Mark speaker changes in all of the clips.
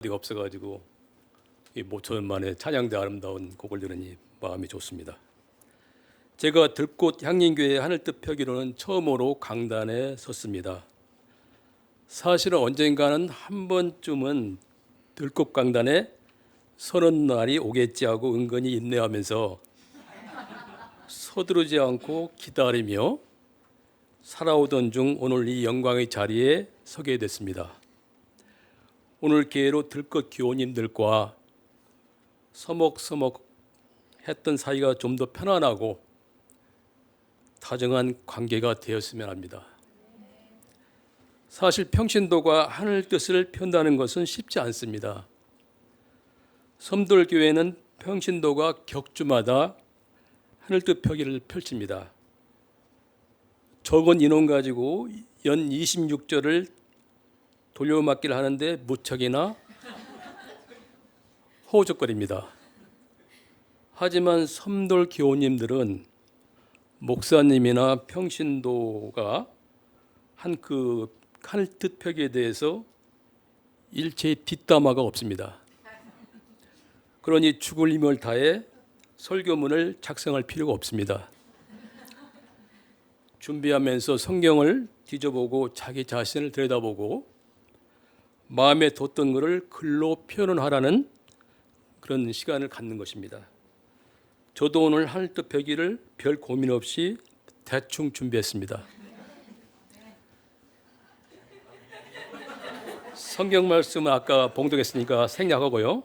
Speaker 1: 어디가 없어가지고 이 모처럼 만에 찬양대 아름다운 곡을 들으니 마음이 좋습니다. 제가 들꽃 향림교회 하늘뜻 펴기로는 처음으로 강단에 섰습니다. 사실은 언젠가는 한 번쯤은 들꽃 강단에 서는 날이 오겠지 하고 은근히 인내하면서 서두르지 않고 기다리며 살아오던 중 오늘 이 영광의 자리에 서게 됐습니다. 오늘 기회로 들꽃 교우님들과 서먹서먹 했던 사이가 좀 더 편안하고 다정한 관계가 되었으면 합니다. 사실 평신도가 하늘 뜻을 편다는 것은 쉽지 않습니다. 섬돌교회는 평신도가 격주마다 하늘 뜻 펴기를 펼칩니다. 적은 인원 가지고 연 26절을 돌려막기를 하는데 무척이나 허우적거립니다. 하지만 섬돌 교우님들은 목사님이나 평신도가 한 그 하늘 뜻 펴기에 대해서 일체의 뒷담화가 없습니다. 그러니 죽을 힘을 다해 설교문을 작성할 필요가 없습니다. 준비하면서 성경을 뒤져보고 자기 자신을 들여다보고 마음에 뒀던 것을 글로 표현하라는 그런 시간을 갖는 것입니다. 저도 오늘 하늘 뜻 펴기를 별 고민 없이 대충 준비했습니다. 성경 말씀은 아까 봉독했으니까 생략하고요.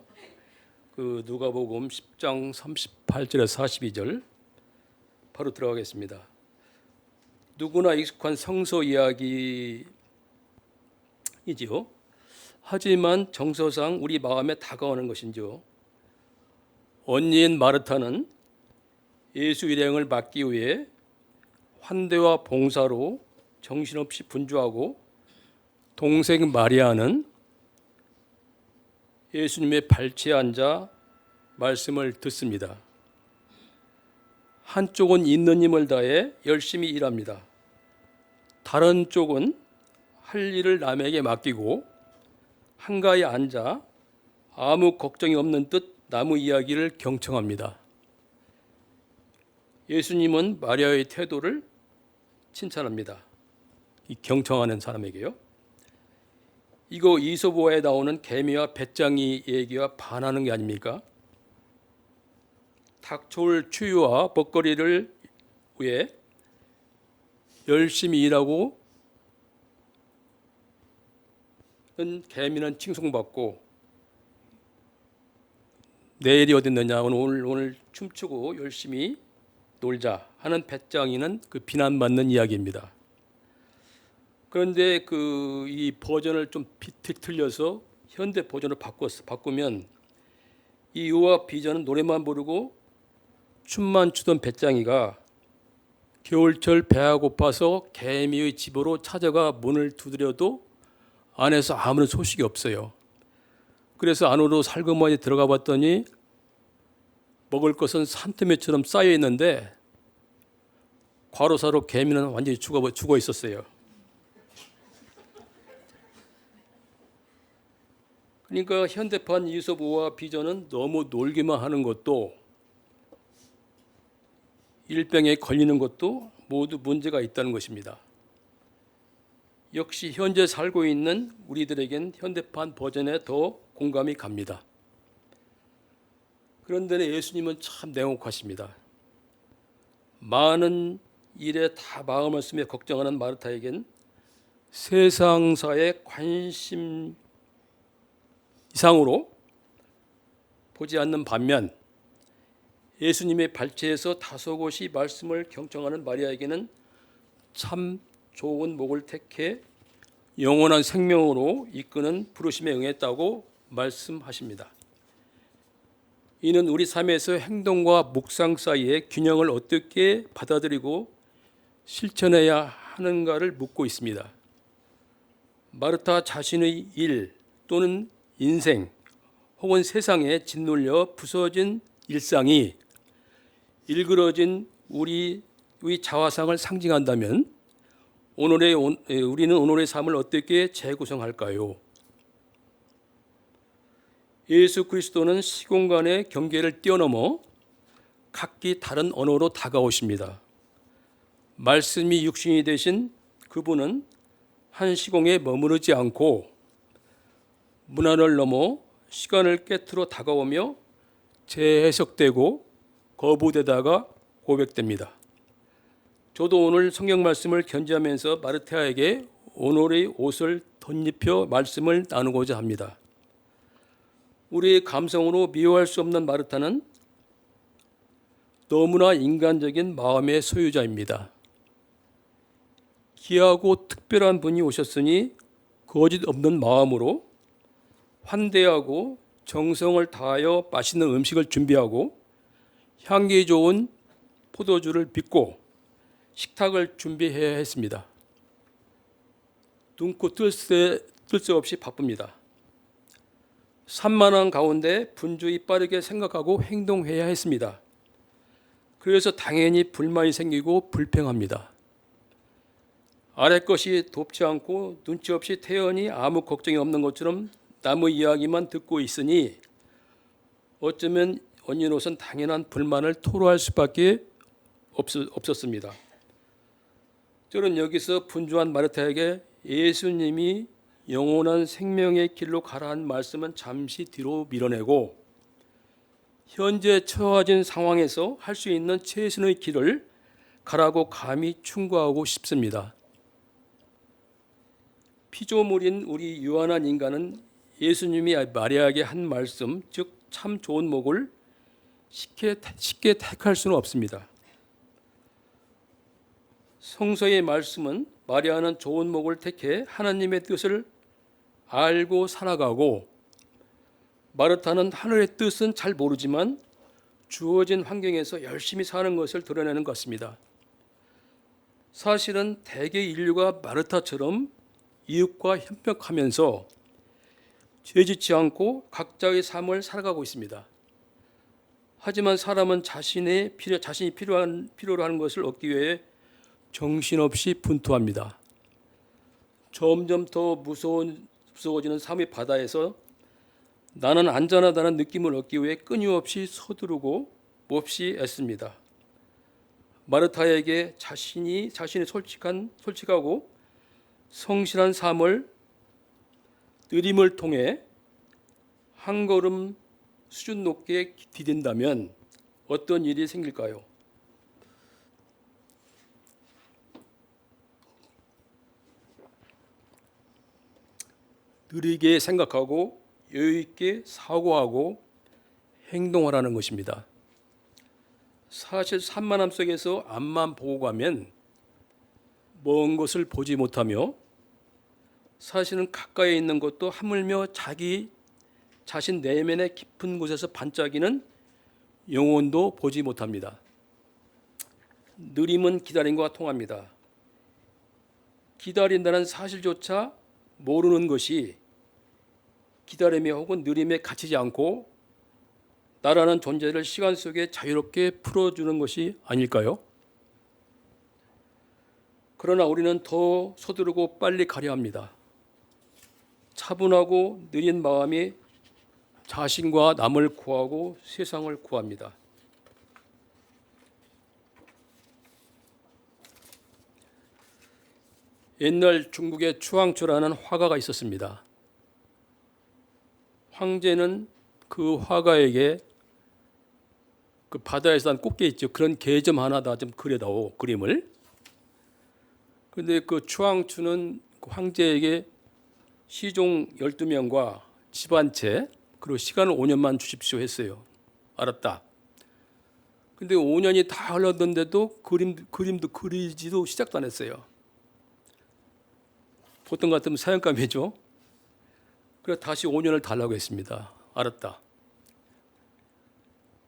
Speaker 1: 그 누가복음 10장 38절에서 42절 바로 들어가겠습니다. 누구나 익숙한 성서 이야기이지요. 하지만 정서상 우리 마음에 다가오는 것인지요. 언니인 마르타는 예수 일행을 막기 위해 환대와 봉사로 정신없이 분주하고 동생 마리아는 예수님의 발치에 앉아 말씀을 듣습니다. 한쪽은 있는 힘을 다해 열심히 일합니다. 다른 쪽은 할 일을 남에게 맡기고 한가히 앉아 아무 걱정이 없는 듯 나무 이야기를 경청합니다. 예수님은 마리아의 태도를 칭찬합니다. 이 경청하는 사람에게요. 이거 이소보아에 나오는 개미와 배짱이 얘기와 반하는 게 아닙니까? 닥쳐올 추위와 먹거리를 위해 열심히 일하고 개미는 칭송받고 내일이 어딨느냐 오늘 춤추고 열심히 놀자 하는 배짱이는 그 비난받는 이야기입니다. 그런데 이 버전을 좀 틀려서 현대 버전으로 바꾸면 이 유아 비전은 노래만 부르고 춤만 추던 배짱이가 겨울철 배가 고파서 개미의 집으로 찾아가 문을 두드려도 안에서 아무런 소식이 없어요. 그래서 안으로 살그머니 들어가 봤더니 먹을 것은 산더미처럼 쌓여 있는데 과로사로 개미는 완전히 죽어 있었어요. 그러니까 현대판 이솝우화 비전은 너무 놀기만 하는 것도 일병에 걸리는 것도 모두 문제가 있다는 것입니다. 역시 현재 살고 있는 우리들에겐 현대판 버전에 더 공감이 갑니다. 그런데 예수님은 참 냉혹하십니다. 많은 일에 다 마음을 쓰며 걱정하는 마르타에겐 세상사의 관심 이상으로 보지 않는 반면 예수님의 발치에서 다소곳이 말씀을 경청하는 마리아에게는 참 좋은 목을 택해 영원한 생명으로 이끄는 부르심에 응했다고 말씀하십니다. 이는 우리 삶에서 행동과 묵상 사이의 균형을 어떻게 받아들이고 실천해야 하는가를 묻고 있습니다. 마르타 자신의 일 또는 인생 혹은 세상에 짓눌려 부서진 일상이 일그러진 우리의 자화상을 상징한다면 우리는 오늘의 삶을 어떻게 재구성할까요? 예수 그리스도는 시공간의 경계를 뛰어넘어 각기 다른 언어로 다가오십니다. 말씀이 육신이 되신 그분은 한 시공에 머무르지 않고 문화를 넘어 시간을 깨트려 다가오며 재해석되고 거부되다가 고백됩니다. 저도 오늘 성경 말씀을 견지하면서 마르타에게 오늘의 옷을 덧입혀 말씀을 나누고자 합니다. 우리의 감성으로 미워할 수 없는 마르타는 너무나 인간적인 마음의 소유자입니다. 귀하고 특별한 분이 오셨으니 거짓 없는 마음으로 환대하고 정성을 다하여 맛있는 음식을 준비하고 향기 좋은 포도주를 빚고 식탁을 준비해야 했습니다. 눈코 뜰 새 없이 바쁩니다. 산만한 가운데 분주히 빠르게 생각하고 행동해야 했습니다. 그래서 당연히 불만이 생기고 불평합니다. 아래 것이 돕지 않고 눈치 없이 태연히 아무 걱정이 없는 것처럼 남의 이야기만 듣고 있으니 어쩌면 언니로선 당연한 불만을 토로할 수밖에 없었습니다. 저는 여기서 분주한 마르타에게 예수님이 영원한 생명의 길로 가라는 말씀은 잠시 뒤로 밀어내고 현재 처해진 상황에서 할 수 있는 최선의 길을 가라고 감히 충고하고 싶습니다. 피조물인 우리 유한한 인간은 예수님이 마리아에게 한 말씀, 즉 참 좋은 목을 쉽게 택할 수는 없습니다. 성서의 말씀은 마리아는 좋은 목을 택해 하나님의 뜻을 알고 살아가고 마르타는 하늘의 뜻은 잘 모르지만 주어진 환경에서 열심히 사는 것을 드러내는 것 같습니다. 사실은 대개 인류가 마르타처럼 이웃과 협력하면서 죄짓지 않고 각자의 삶을 살아가고 있습니다. 하지만 사람은 자신이 필요로 하는 것을 얻기 위해 정신없이 분투합니다. 점점 더 무서워지는 삶의 바다에서 나는 안전하다는 느낌을 얻기 위해 끊임없이 서두르고 몹시 애씁니다. 마르타에게 자신이 솔직하고 성실한 삶을 느림을 통해 한 걸음 수준 높게 디딘다면 어떤 일이 생길까요? 느리게 생각하고 여유 있게 사고하고 행동하라는 것입니다. 사실 산만함 속에서 앞만 보고 가면 먼 것을 보지 못하며 사실은 가까이 있는 것도 하물며 자신 내면의 깊은 곳에서 반짝이는 영혼도 보지 못합니다. 느림은 기다림과 통합니다. 기다린다는 사실조차 모르는 것이 기다림에 혹은 느림에 갇히지 않고 나라는 존재를 시간 속에 자유롭게 풀어주는 것이 아닐까요? 그러나 우리는 더 서두르고 빨리 가려 합니다. 차분하고 느린 마음이 자신과 남을 구하고 세상을 구합니다. 옛날 중국에 추앙초라는 화가가 있었습니다. 황제는 그 화가에게 그 바다에서 난 꽃게 있죠. 그런 게 좀 하나 다 좀 그려다오 그림을. 그런데 그 추앙초는 그 황제에게 시종 12명과 집 한 채 그리고 시간을 5년만 주십시오 했어요. 알았다. 근데 5년이 다 흘렀는데도 그림도 그리지도 시작도 안 했어요. 보통 같으면 사형감이죠. 그래서 다시 5년을 달라고 했습니다. 알았다.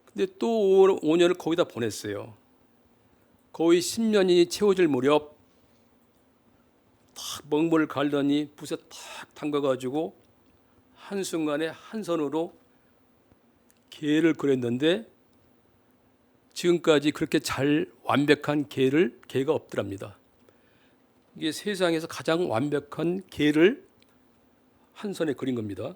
Speaker 1: 근데 또 5년을 거기다 보냈어요. 거의 10년이 채워질 무렵 탁 먹물을 갈더니 붓에 탁 담가가지고 한순간에 한 손으로 개를 그렸는데 지금까지 그렇게 잘 완벽한 개가 없더랍니다. 이게 세상에서 가장 완벽한 개를 한 손에 그린 겁니다.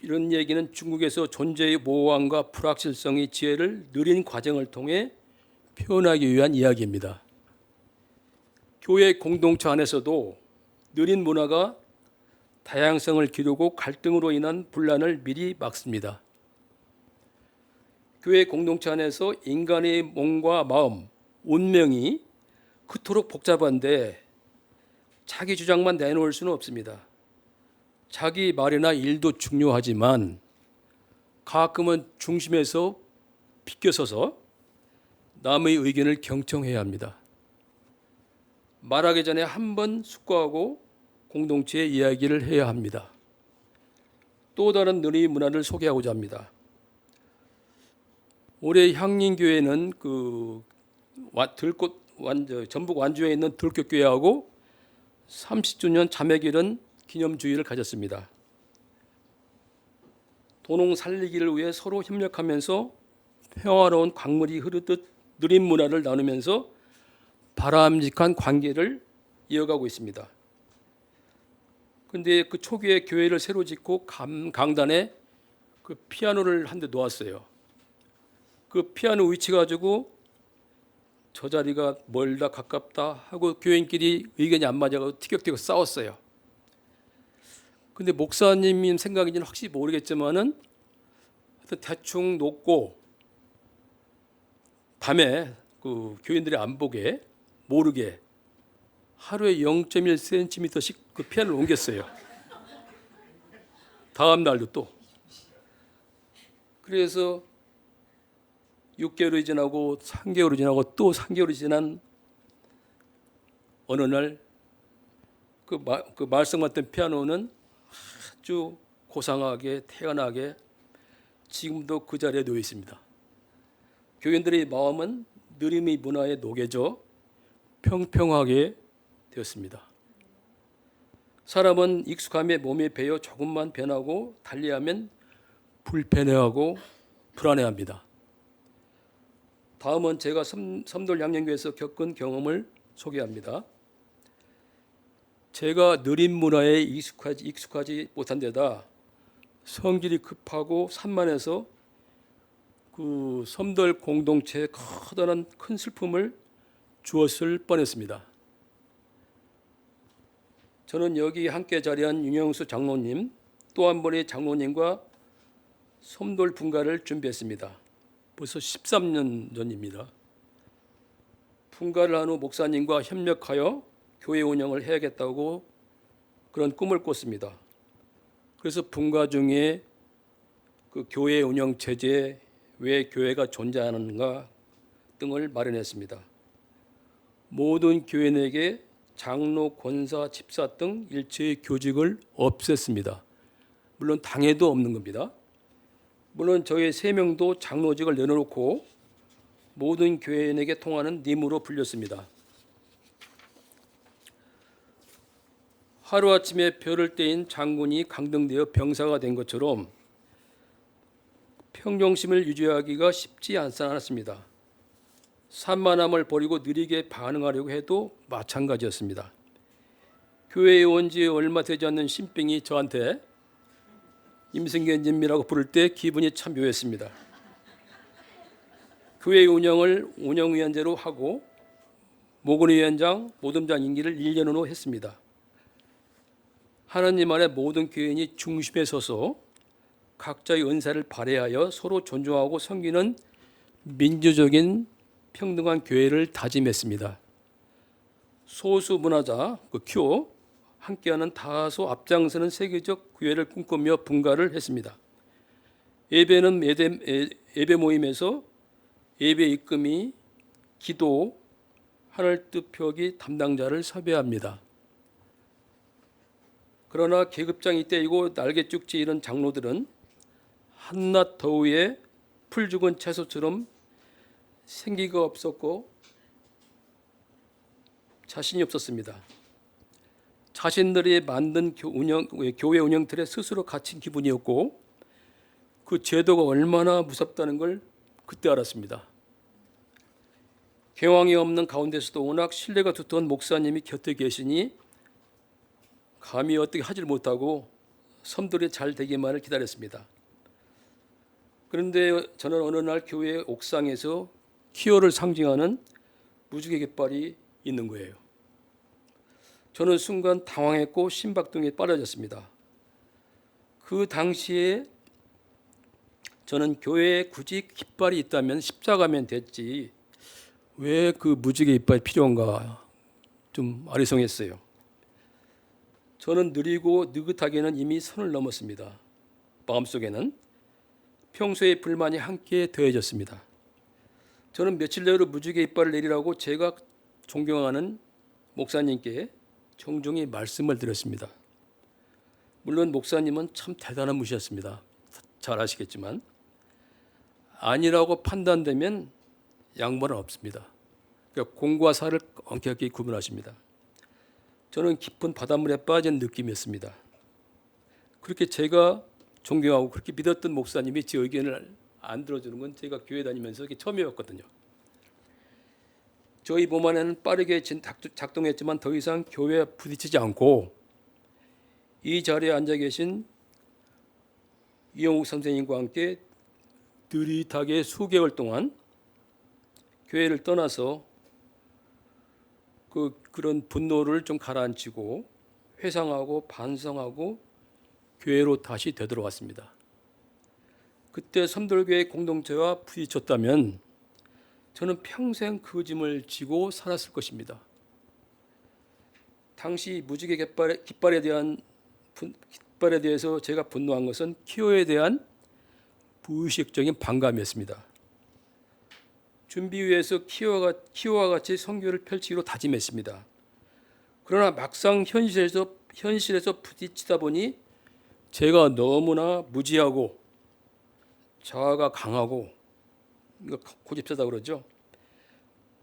Speaker 1: 이런 얘기는 중국에서 존재의 모호함과 불확실성의 지혜를 느린 과정을 통해 표현하기 위한 이야기입니다. 교회 공동체 안에서도 느린 문화가 다양성을 기르고 갈등으로 인한 분란을 미리 막습니다. 교회 공동체 안에서 인간의 몸과 마음, 운명이 그토록 복잡한데 자기 주장만 내놓을 수는 없습니다. 자기 말이나 일도 중요하지만 가끔은 중심에서 비껴서서 남의 의견을 경청해야 합니다. 말하기 전에 한 번 숙고하고 공동체의 이야기를 해야 합니다. 또 다른 느리 문화를 소개하고자 합니다. 올해 향림교회는 전북 완주에 있는 들꽃교회하고 30주년 자매기른 기념주의를 가졌습니다. 도농 살리기를 위해 서로 협력하면서 평화로운 강물이 흐르듯 느린 문화를 나누면서 바람직한 관계를 이어가고 있습니다. 그런데 그 초기에 교회를 새로 짓고 강단에 그 피아노를 한 대 놓았어요. 그 피아노 위치 가지고 저 자리가 멀다 가깝다 하고 교인끼리 의견이 안 맞아서 티격태격 싸웠어요. 근데 목사님 생각인지는 확실히 모르겠지만은 대충 놓고 밤에 그 교인들이 안 보게 모르게 하루에 0.1cm씩 그 피아노를 옮겼어요. 다음 날도 또. 그래서 6개월이 지나고 3개월이 지나고 또 3개월이 지난 어느 날 그 말썽같은 피아노는 아주 고상하게 태연하게 지금도 그 자리에 놓여 있습니다. 교인들의 마음은 느림의 문화에 녹여져 평평하게 되었습니다. 사람은 익숙함에 몸에 배어 조금만 변하고 달리하면 불편해하고 불안해합니다. 다음은 제가 섬돌 양념교회에서 겪은 경험을 소개합니다. 제가 느린 문화에 익숙하지 못한 데다 성질이 급하고 산만해서 그 섬돌 공동체에 커다란 큰 슬픔을 주었을 뻔했습니다. 저는 여기 함께 자리한 윤영수 장로님, 또 한 번의 장로님과 섬돌 분가를 준비했습니다. 벌써 13년 전입니다. 분가를 한 후 목사님과 협력하여 교회 운영을 해야겠다고 그런 꿈을 꿨습니다. 그래서 분가 중에 그 교회 운영 체제에 왜 교회가 존재하는가 등을 마련했습니다. 모든 교인에게 장로, 권사, 집사 등 일체의 교직을 없앴습니다. 물론 당에도 없는 겁니다. 물론 저희 3명도 장로직을 내려놓고 모든 교인에게 통하는 님으로 불렸습니다. 하루아침에 별을 떼인 장군이 강등되어 병사가 된 것처럼 평정심을 유지하기가 쉽지 않았습니다. 산만함을 버리고 느리게 반응하려고 해도 마찬가지였습니다. 교회에 온 지 얼마 되지 않는 신병이 저한테 임승견님이라고 부를 때 기분이 참 묘했습니다. 교회 운영을 운영위원제로 하고 모근위원장, 모dom장 임기를 1년 후 했습니다. 하나님 안에 모든 교인이 중심에 서서 각자의 은사를 발휘하여 서로 존중하고 섬기는 민주적인 평등한 교회를 다짐했습니다. 소수 문화자 큐 함께하는 다소 앞장서는 세계적 교회를 꿈꾸며 분가를 했습니다. 예배는 예배 모임에서 예배 입금이 기도, 하늘 뜻 펴기 담당자를 섭외합니다. 그러나 계급장이 떼이고 날개쭉 지이는 장로들은 한낮 더위에 풀 죽은 채소처럼 생기가 없었고 자신이 없었습니다. 자신들이 만든 교회 운영 틀에 스스로 갇힌 기분이었고 그 제도가 얼마나 무섭다는 걸 그때 알았습니다. 경황이 없는 가운데서도 워낙 신뢰가 두터운 목사님이 곁에 계시니 감히 어떻게 하질 못하고 섬들이 잘 되기만을 기다렸습니다. 그런데 저는 어느 날 교회 옥상에서 키오를 상징하는 무지개 깃발이 있는 거예요. 저는 순간 당황했고 심박동에 빠져졌습니다. 그 당시에 저는 교회에 굳이 깃발이 있다면 십자가면 됐지 왜 그 무지개 깃발이 필요한가 좀 아리송했어요. 저는 느리고 느긋하게는 이미 선을 넘었습니다. 마음속에는 평소의 불만이 함께 더해졌습니다. 저는 며칠 내로 무지개 깃발을 내리라고 제가 존경하는 목사님께 정중히 말씀을 드렸습니다. 물론 목사님은 참 대단한 분이셨습니다. 잘 아시겠지만 아니라고 판단되면 양보는 없습니다. 그러니까 공과 사를 엄격히 구분하십니다. 저는 깊은 바닷물에 빠진 느낌이었습니다. 그렇게 제가 존경하고 그렇게 믿었던 목사님이 제 의견을 안 들어주는 건 제가 교회 다니면서 이게 처음이었거든요. 저희 몸 안에는 빠르게 작동했지만 더 이상 교회에 부딪히지 않고 이 자리에 앉아 계신 이영욱 선생님과 함께 느릿하게 수개월 동안 교회를 떠나서 그런 분노를 좀 가라앉히고 회상하고 반성하고 교회로 다시 되돌아왔습니다. 그때 섬돌교회 공동체와 부딪혔다면 저는 평생 그 짐을 지고 살았을 것입니다. 당시 무지개 깃발에 대해서 제가 분노한 것은 키오에 대한 무의식적인 반감이었습니다. 준비위에서 키오와 같이 선교를 펼치기로 다짐했습니다. 그러나 막상 현실에서 부딪히다 보니 제가 너무나 무지하고 자아가 강하고 고집세다 그러죠.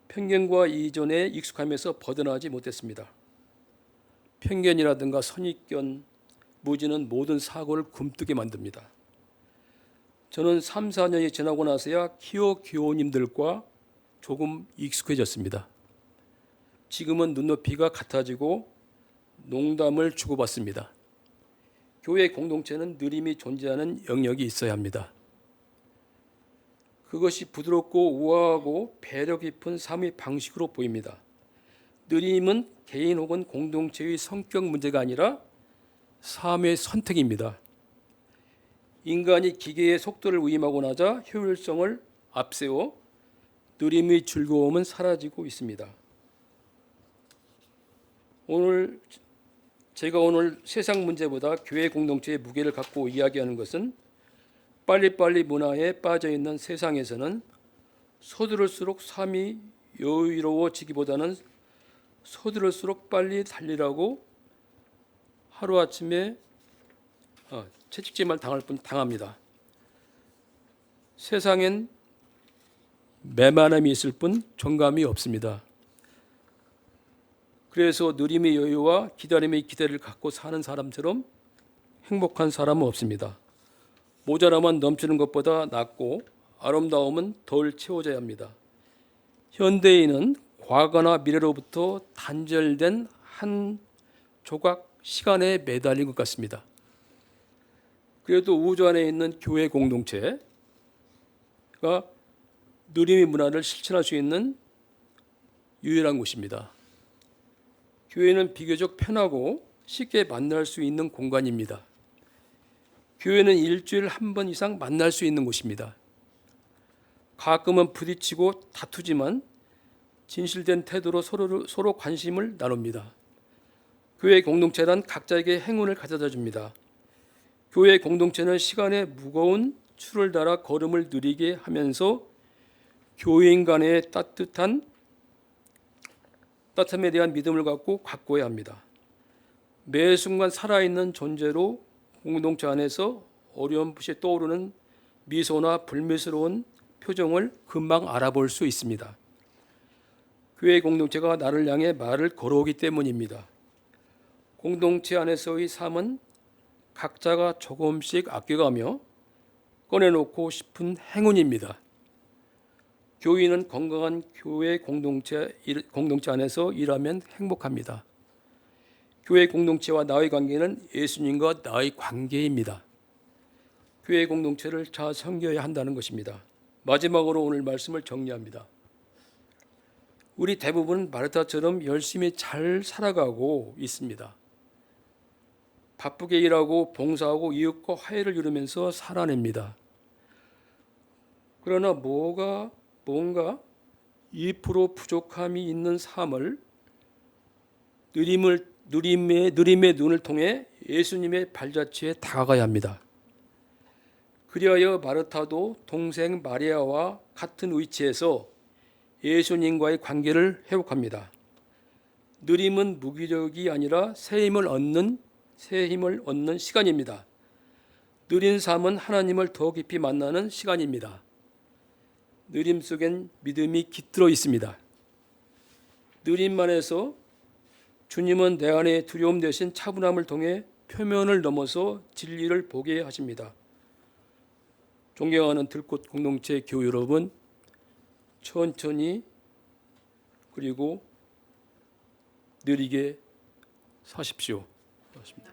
Speaker 1: 편견과 이전에 익숙함에서 벗어나지 못했습니다. 편견이라든가 선입견, 무지는 모든 사고를 굼뜨게 만듭니다. 저는 3, 4년이 지나고 나서야 키오 교우님들과 조금 익숙해졌습니다. 지금은 눈높이가 같아지고 농담을 주고받습니다. 교회 공동체는 느림이 존재하는 영역이 있어야 합니다. 그것이 부드럽고 우아하고 배려 깊은 삶의 방식으로 보입니다. 느림은 개인 혹은 공동체의 성격 문제가 아니라 삶의 선택입니다. 인간이 기계의 속도를 위임하고 나자 효율성을 앞세워 느림의 즐거움은 사라지고 있습니다. 제가 오늘 세상 문제보다 교회 공동체의 무게를 갖고 이야기하는 것은 빨리빨리 문화에 빠져있는 세상에서는 서두를수록 삶이 여유로워지기보다는 서두를수록 빨리 달리라고 하루아침에 채찍질만 당합니다. 세상엔 메마름이 있을 뿐 정감이 없습니다. 그래서 느림의 여유와 기다림의 기대를 갖고 사는 사람처럼 행복한 사람은 없습니다. 모자라만 넘치는 것보다 낫고 아름다움은 덜 채워져야 합니다. 현대인은 과거나 미래로부터 단절된 한 조각 시간에 매달린 것 같습니다. 그래도 우주 안에 있는 교회 공동체가 느림의 문화를 실천할 수 있는 유일한 곳입니다. 교회는 비교적 편하고 쉽게 만날 수 있는 공간입니다. 교회는 일주일에 한 번 이상 만날 수 있는 곳입니다. 가끔은 부딪히고 다투지만 진실된 태도로 서로 관심을 나눕니다. 교회 공동체란 각자에게 행운을 가져다 줍니다. 교회 공동체는 시간에 무거운 추를 달아 걸음을 느리게 하면서 교인 간의 따뜻함에 대한 믿음을 갖고 가꿔야 합니다. 매 순간 살아있는 존재로 공동체 안에서 어렴풋이 떠오르는 미소나 불미스러운 표정을 금방 알아볼 수 있습니다. 교회 공동체가 나를 향해 말을 걸어오기 때문입니다. 공동체 안에서의 삶은 각자가 조금씩 아껴가며 꺼내놓고 싶은 행운입니다. 교인은 건강한 교회 공동체 안에서 일하면 행복합니다. 교회 공동체와 나의 관계는 예수님과 나의 관계입니다. 교회 공동체를 잘 섬겨야 한다는 것입니다. 마지막으로 오늘 말씀을 정리합니다. 우리 대부분은 마르타처럼 열심히 잘 살아가고 있습니다. 바쁘게 일하고 봉사하고 이웃과 화해를 이루면서 살아냅니다. 그러나 뭔가 2% 부족함이 있는 삶을 누림의 눈을 통해 예수님의 발자취에 다가가야 합니다. 그리하여 마르타도 동생 마리아와 같은 위치에서 예수님과의 관계를 회복합니다. 누림은 무기력이 아니라 새 힘을 얻는 시간입니다. 누린 삶은 하나님을 더 깊이 만나는 시간입니다. 누림 속엔 믿음이 깃들어 있습니다. 누림만에서 주님은 내 안에 두려움 대신 차분함을 통해 표면을 넘어서 진리를 보게 하십니다. 존경하는 들꽃 공동체 교우 여러분, 천천히 그리고 느리게 사십시오. 고맙습니다.